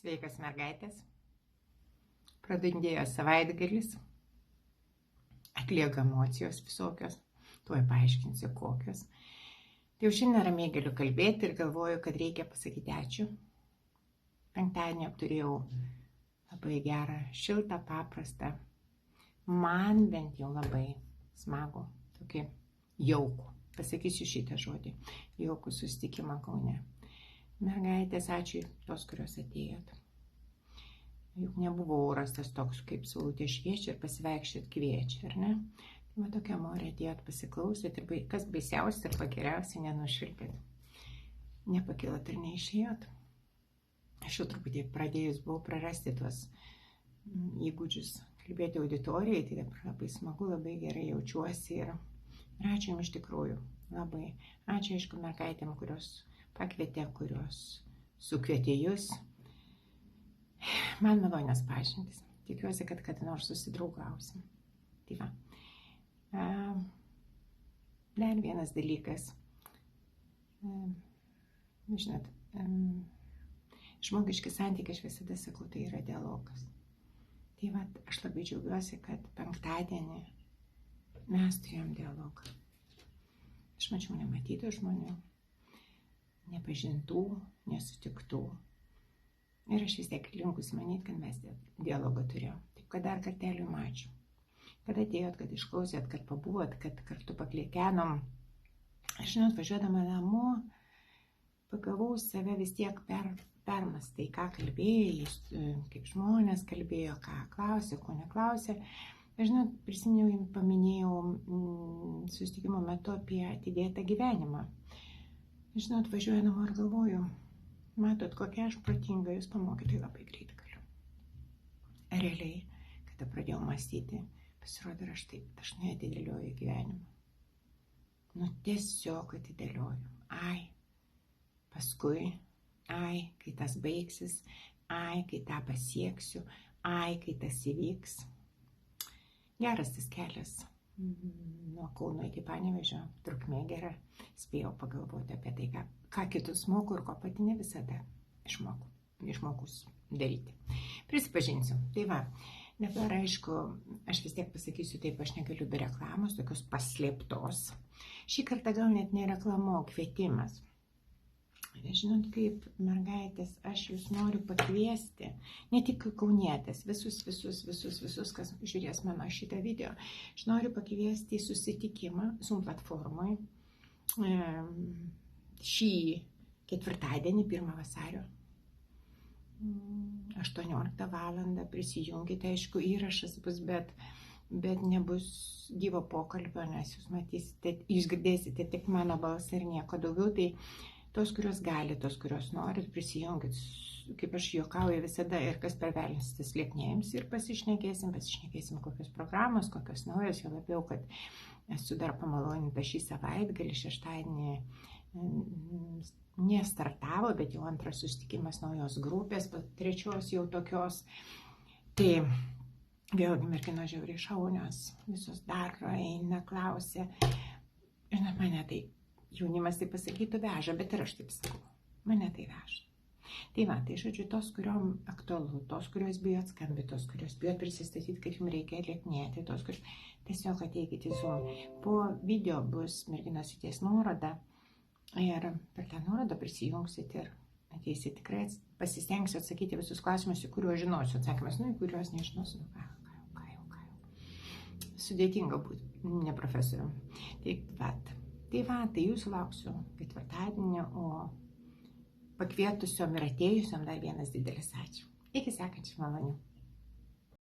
Sveikas mergaitės. Pradingėjo savaitgalis. Atlieka emocijos visokios. Tuoj paaiškinsiu kokios. Tai jau šiandien ramiai galiu kalbėti ir galvoju, kad reikia pasakyti ačiū. Penktadienį apturėjau labai gerą, šiltą, paprastą, man bent jau labai smagų, tokį jaukų, pasakysiu šitą žodį, jaukų susitikimą Kaune. Mergaitės, ačiū tos, kurios atėjot. Juk nebuvo oras tas toks, kaip saulutė šviečia ir pasivaikščiot kviečia, ar ne? Tai va tokia morė atėjot, pasiklausėt ir kas baisiausia ir geriausiai nenušvilpėt. Nepakilot ir neišėjot. Aš jau truputį pradėjus buvau prarasti tuos įgūdžius kalbėti auditorijai, tai dabar labai smagu, labai gerai jaučiuosi ir ačiū jums iš tikrųjų, labai. Ačiū, aišku, mergaitėm, kurios pakvietė, kurios sukvietė jūs. Man malonios pažintys. Tikiuosi, kad kada nors susidraugausim. Tai va. Dar vienas dalykas. Žinot, žmogiški santykiai, aš visada sakau, tai yra dialogas. Tai va, aš labai džiaugiuosi, kad penktadienį mes turėjom dialogą. Aš mačiau nematytų žmonių, nepažintų, nesutiktų. Ir aš vis tiek linkus manyti, kad mes dialogą turėjom. Taip, kad dar kartelį mačiau. Kad atėjot, kad išklausėt, kad pabuvot, kad kartu paklėkenom. Aš žinot, važiuodama namo, pagavau save vis tiek permastai, ką kalbėjai, kaip žmonės kalbėjo, ką klausė, ko neklausė. Aš žinot, prisiminiau, paminėjau susitikimo metu apie atidėtą gyvenimą. Žinot, važiuoju namo ir galvoju, matot, kokia aš protinga, jūs pamokyti labai greitai galiu. Realiai, kada pradėjau mąstyti, pasirodė, aš taip dažnai atidėlioju gyvenimą. Nu, tiesiog atidėlioju. Paskui, kai tas baigsis, kai tą pasieksiu, kai tas įvyks. Geras tas kelias. Nuo Kauno iki Panevėžio, trukmė gera. Spėjau pagalvoti apie tai, ką kitus moku ir ko pati ne visada išmokus daryti. Prisipažinsiu. Tai va, dabar aišku, aš vis tiek pasakysiu taip, aš negaliu be reklamos, tokios paslėptos. Šį kartą gal net ne reklama, o kvietimas. Žinot, kaip mergaitės, aš jūs noriu pakviesti, ne tik kaunietės, visus, kas žiūrės mano šitą video. Aš noriu pakviesti į susitikimą Zoom platformai šį ketvirtadienį, 1 vasario, 18 valandą. Prisijunkite, aišku, įrašas bus, bet nebus gyvo pokalbio, nes jūs matysite, jūs girdėsite tik mano balsą ir nieko daugiau. Tai tos, kurios gali, tos, kurios norit, prisijunkit, kaip aš juokauju visada, ir kas per velnius, tas lieknėjims, ir pasišnekėsim, kokios programos, kokios naujos, jau labiau, kad esu dar pamaloninta šį savaitgalį, šeštadienį nestartavo, bet jau antras susitikimas naujos grupės, trečios jau tokios. Tai vėlgi merginos žiauriai šaunios, visos daro, eina, klausia. Žinot, mane tai jaunimas tai pasakytų veža, bet ir aš taip sakau, mane tai veža. Tai va, tai žodžiu, tos, kuriuom aktualu, tos, kurios bijot skambinti, tos, kurios bijot prisistatyti, kad jums reikia lieknėti, tos, kur tiesiog ateikite į Zoom. Po video bus merginos įties nuoroda ir per tą nuorodą prisijungsit ir ateisit. Tikrai pasistengsiu atsakyti visus klausimus, į kuriuos žinosiu atsakymus, į kuriuos nežinosiu. Ką jau. Sudėtinga būti, ne profesorium. Tai va, tai jūsų lauksiu ketvirtadienį, o pakvietusiom ir atėjusiom dar vienas didelis ačiū. Iki sekančių malonių.